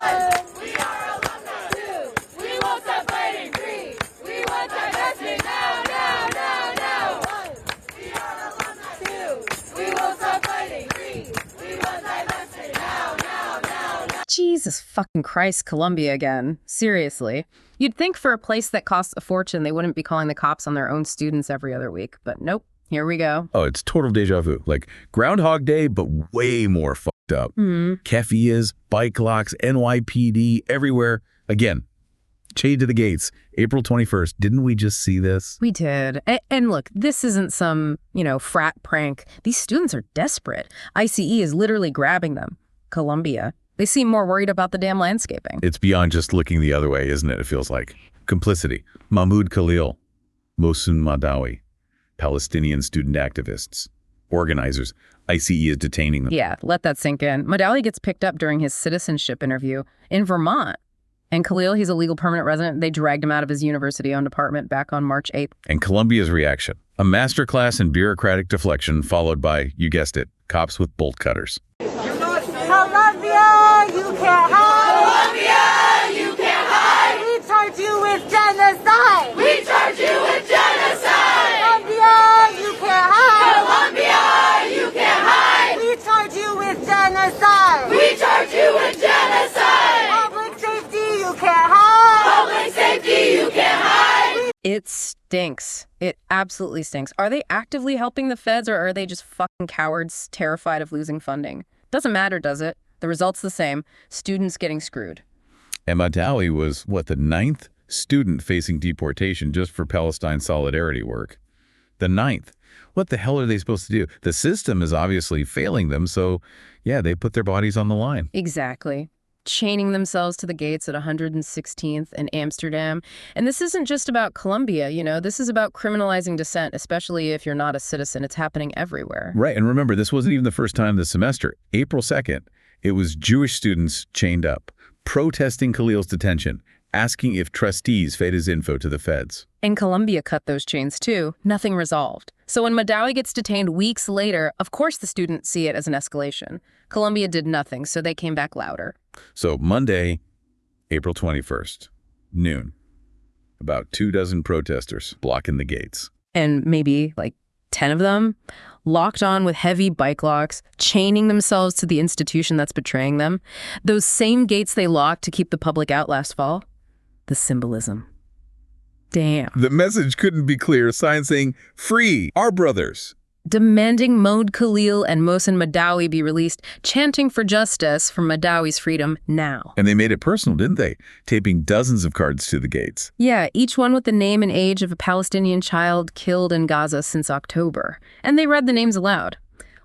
We are alumni too. We won't stop fighting free. We want divestment now, now, now, now. We are alumni too. We won't stop fighting free. We want divestment now, now, now, now. Jesus fucking Christ, Colombia again. Seriously. You'd think for a place that costs a fortune, they wouldn't be calling the cops on their own students every other week, but nope. Here we go. Oh, it's total deja vu. Like Groundhog Day, but way more fucked up. Kefias, bike locks, NYPD, everywhere. Again, chained to the gates. April 21st. Didn't we just see this? We did. And look, this isn't some, frat prank. These students are desperate. ICE is literally grabbing them. Colombia. They seem more worried about the damn landscaping. It's beyond just looking the other way, isn't it? It feels like. Complicity. Mahmoud Khalil. Mohsen Mahdawi. Palestinian student activists, organizers. ICE is detaining them. Yeah, let that sink in. Mahdawi gets picked up during his citizenship interview in Vermont. And Khalil, he's a legal permanent resident. They dragged him out of his university-owned apartment back on March 8th. And Colombia's reaction. A masterclass in bureaucratic deflection followed by, you guessed it, cops with bolt cutters. Colombia, you can't hide! Colombia, you can't hide! We charge you with genocide! We charge you with genocide! Colombia, you can't hide! Colombia, you can't hide! We charge you with genocide! We charge you with genocide! Public safety, you can't hide! Public safety, you can't hide! It stinks. It absolutely stinks. Are they actively helping the feds, or are they just fucking cowards terrified of losing funding? Doesn't matter, does it? The result's the same. Students getting screwed. And Mahdawi was, the 9th student facing deportation just for Palestine solidarity work. The 9th. What the hell are they supposed to do? The system is obviously failing them, so yeah, they put their bodies on the line. Exactly. Chaining themselves to the gates at 116th in Amsterdam. And this isn't just about Colombia, this is about criminalizing dissent, especially if you're not a citizen. It's happening everywhere. Right, and remember, this wasn't even the first time this semester. April 2nd, it was Jewish students chained up, protesting Khalil's detention, asking if trustees fed his info to the feds. And Colombia cut those chains too. Nothing resolved. So when Mahdawi gets detained weeks later, of course the students see it as an escalation. Colombia did nothing, so they came back louder. So Monday, April 21st, noon, about 24 protesters blocking the gates. And maybe 10 of them locked on with heavy bike locks, chaining themselves to the institution that's betraying them. Those same gates they locked to keep the public out last fall. The symbolism. Damn. The message couldn't be clear. Signs saying, free, our brothers. Demanding Mahmoud Khalil and Mohsen Mahdawi be released, chanting for justice for Mahdawi's freedom now. And they made it personal, didn't they? Taping dozens of cards to the gates. Yeah, each one with the name and age of a Palestinian child killed in Gaza since October. And they read the names aloud.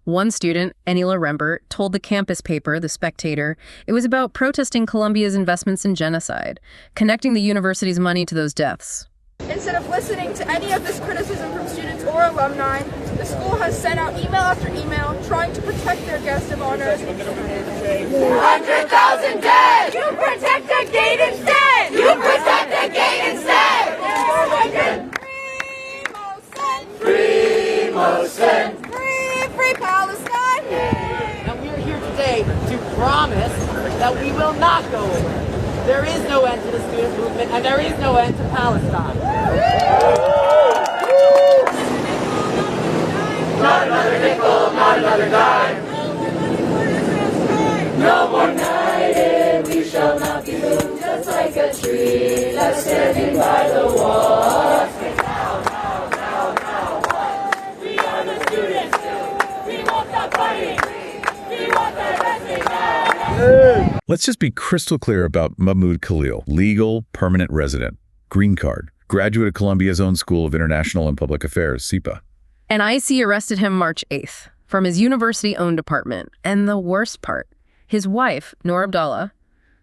One student, Anila Rembert, told the campus paper, The Spectator, it was about protesting Colombia's investments in genocide, connecting the university's money to those deaths. Instead of listening to any of this criticism from students or alumni, the school has sent out email after email trying to protect their guest of honor. 100,000 dead! You protect the gate instead! You protect the gate instead! Free Mohsen! Free Palestine! And we are here today to promise that we will not go away. There is no end to the student movement, and there is no end to Palestine. Not another nickel, not another dime. No more united, we shall not be moved. Just like a tree that's standing by the wall. Now, what? We are the students too. We won't stop fighting. We want the best thing now. Let's just be crystal clear about Mahmoud Khalil, legal permanent resident, green card, graduate of Colombia's own School of International and Public Affairs, SIPA. And ICE arrested him March 8th from his university-owned apartment. And the worst part, his wife, Noor Abdallah,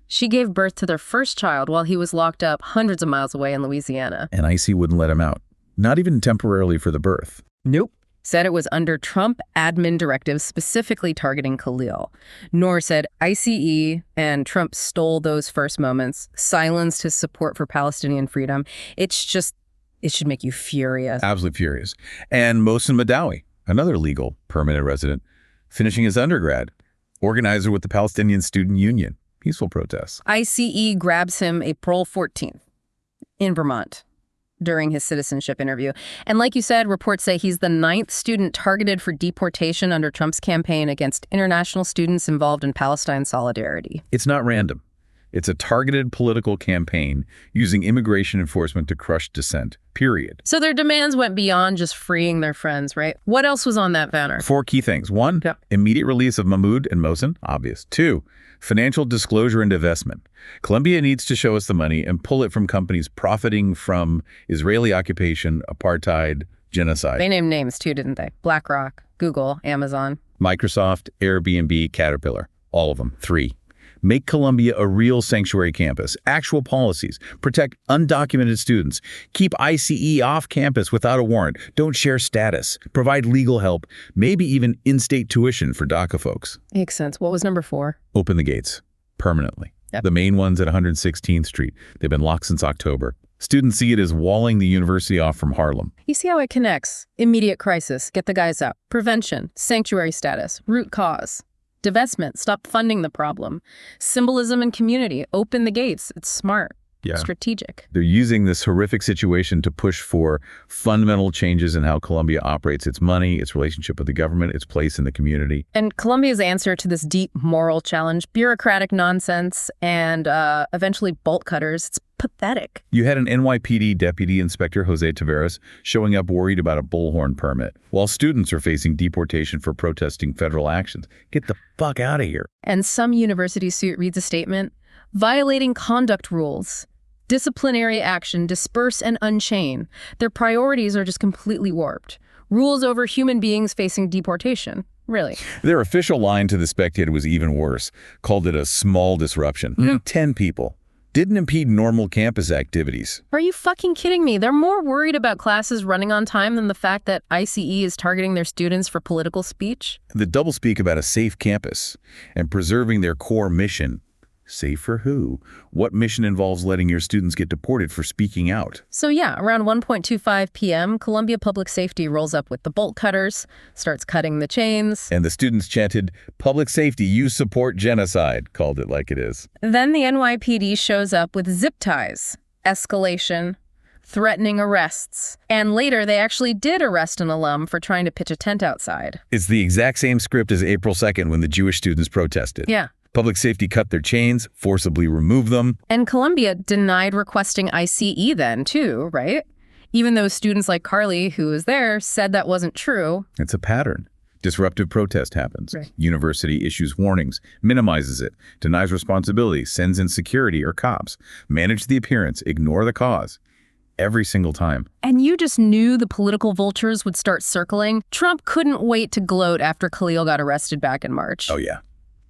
she gave birth to their first child while he was locked up hundreds of miles away in Louisiana. And ICE wouldn't let him out, not even temporarily for the birth. Nope. Said it was under Trump admin directives specifically targeting Khalil. Noor said ICE and Trump stole those first moments, silenced his support for Palestinian freedom. It should make you furious. Absolutely furious. And Mohsen Mahdawi, another legal permanent resident, finishing his undergrad, organizer with the Palestinian Student Union. peaceful protests. ICE grabs him April 14th in Vermont during his citizenship interview. And like you said, reports say he's the 9th student targeted for deportation under Trump's campaign against international students involved in Palestine solidarity. It's not random. It's a targeted political campaign using immigration enforcement to crush dissent, period. So their demands went beyond just freeing their friends, right? What else was on that banner? 4 key things. 1, immediate release of Mahmoud and Mohsen, obvious. 2, financial disclosure and divestment. Colombia needs to show us the money and pull it from companies profiting from Israeli occupation, apartheid, genocide. They named names too, didn't they? BlackRock, Google, Amazon. Microsoft, Airbnb, Caterpillar, all of them. 3, make Colombia a real sanctuary campus, actual policies, protect undocumented students, keep ICE off campus without a warrant, don't share status, provide legal help, maybe even in-state tuition for DACA folks. Makes sense. What was number 4? Open the gates, permanently. Yep. The main ones at 116th Street. They've been locked since October. Students see it as walling the university off from Harlem. You see how it connects? Immediate crisis, get the guys out. Prevention, sanctuary status, root cause. Divestment, stop funding the problem. Symbolism and community, open the gates. It's smart, strategic. They're using this horrific situation to push for fundamental changes in how Colombia operates its money, its relationship with the government, its place in the community. And Colombia's answer to this deep moral challenge, bureaucratic nonsense, and eventually bolt cutters, it's pathetic. You had an NYPD Deputy Inspector Jose Taveras showing up worried about a bullhorn permit, while students are facing deportation for protesting federal actions. Get the fuck out of here. And some university suit reads a statement, violating conduct rules, disciplinary action, disperse and unchain. Their priorities are just completely warped. Rules over human beings facing deportation. Really. Their official line to The Spectator was even worse, called it a small disruption. 10 people. Didn't impede normal campus activities. Are you fucking kidding me? They're more worried about classes running on time than the fact that ICE is targeting their students for political speech? The doublespeak about a safe campus and preserving their core mission. Safe for who? What mission involves letting your students get deported for speaking out? So yeah, around 1:25 p.m., Columbia Public Safety rolls up with the bolt cutters, starts cutting the chains. And the students chanted, "Public safety, you support genocide," called it like it is. Then the NYPD shows up with zip ties, escalation, threatening arrests. And later, they actually did arrest an alum for trying to pitch a tent outside. It's the exact same script as April 2nd when the Jewish students protested. Yeah. Public safety cut their chains, forcibly removed them. And Columbia denied requesting ICE then, too, right? Even though students like Carly, who was there, said that wasn't true. It's a pattern. Disruptive protest happens. Right. University issues warnings, minimizes it, denies responsibility, sends in security or cops, manage the appearance, ignore the cause. Every single time. And you just knew the political vultures would start circling. Trump couldn't wait to gloat after Khalil got arrested back in March. Oh, yeah.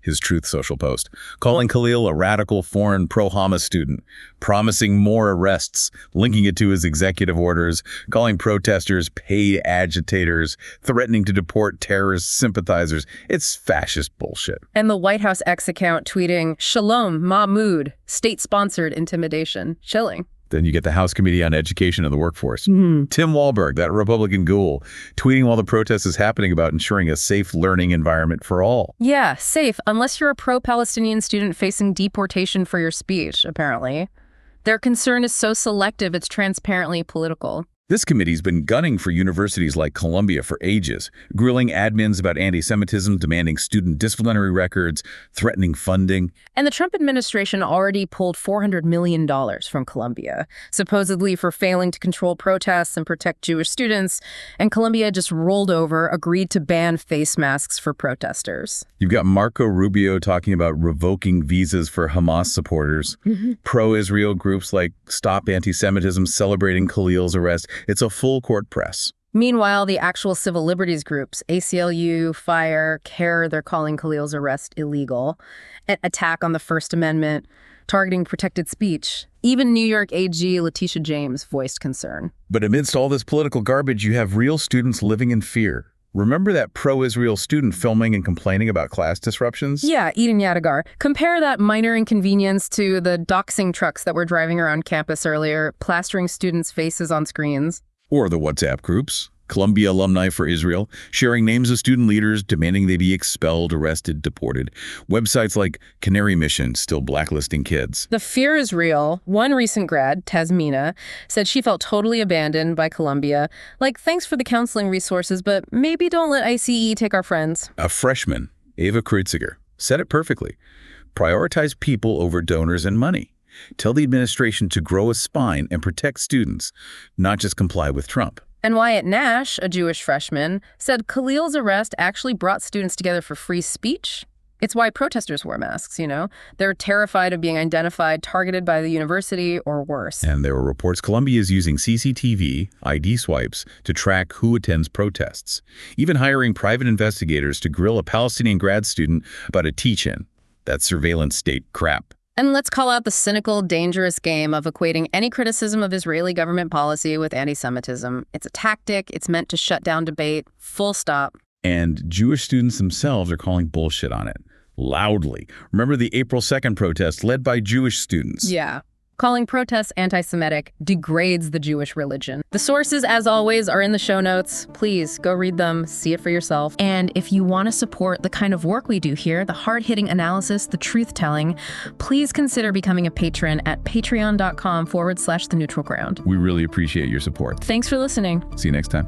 His Truth Social post, calling Khalil a radical foreign pro-Hamas student, promising more arrests, linking it to his executive orders, calling protesters paid agitators, threatening to deport terrorist sympathizers. It's fascist bullshit. And the White House X account tweeting, "Shalom, Mahmoud, state-sponsored intimidation." Chilling. Then you get the House Committee on Education and the Workforce. Tim Walberg, that Republican ghoul, tweeting while the protest is happening about ensuring a safe learning environment for all. Yeah, safe, unless you're a pro-Palestinian student facing deportation for your speech, apparently. Their concern is so selective, it's transparently political. This committee's been gunning for universities like Columbia for ages, grilling admins about anti-Semitism, demanding student disciplinary records, threatening funding. And the Trump administration already pulled $400 million from Columbia, supposedly for failing to control protests and protect Jewish students. And Columbia just rolled over, agreed to ban face masks for protesters. You've got Marco Rubio talking about revoking visas for Hamas supporters, pro-Israel groups like Stop Anti-Semitism celebrating Khalil's arrest. It's a full court press. Meanwhile, the actual civil liberties groups, ACLU, FIRE, CARE, they're calling Khalil's arrest illegal, an attack on the First Amendment, targeting protected speech. Even New York AG Letitia James voiced concern. But amidst all this political garbage, you have real students living in fear. Remember that pro-Israel student filming and complaining about class disruptions? Yeah, Eden Yadigar. Compare that minor inconvenience to the doxing trucks that were driving around campus earlier, plastering students' faces on screens. Or the WhatsApp groups, Columbia Alumni for Israel, sharing names of student leaders, demanding they be expelled, arrested, deported. Websites like Canary Mission still blacklisting kids. The fear is real. One recent grad, Tasmina, said she felt totally abandoned by Columbia. Like, thanks for the counseling resources, but maybe don't let ICE take our friends. A freshman, Ava Kreuziger, said it perfectly. Prioritize people over donors and money. Tell the administration to grow a spine and protect students, not just comply with Trump. And Wyatt Nash, a Jewish freshman, said Khalil's arrest actually brought students together for free speech. It's why protesters wore masks, you know? They're terrified of being identified, targeted by the university, or worse. And there were reports Columbia is using CCTV, ID swipes, to track who attends protests, even hiring private investigators to grill a Palestinian grad student about a teach-in. That's surveillance state crap. And let's call out the cynical, dangerous game of equating any criticism of Israeli government policy with anti-Semitism. It's a tactic. It's meant to shut down debate. Full stop. And Jewish students themselves are calling bullshit on it. Loudly. Remember the April 2nd protest led by Jewish students? Yeah. Calling protests anti-Semitic degrades the Jewish religion. The sources, as always, are in the show notes. Please go read them, see it for yourself. And if you want to support the kind of work we do here, the hard-hitting analysis, the truth-telling, please consider becoming a patron at patreon.com/theneutralground. We really appreciate your support. Thanks for listening. See you next time.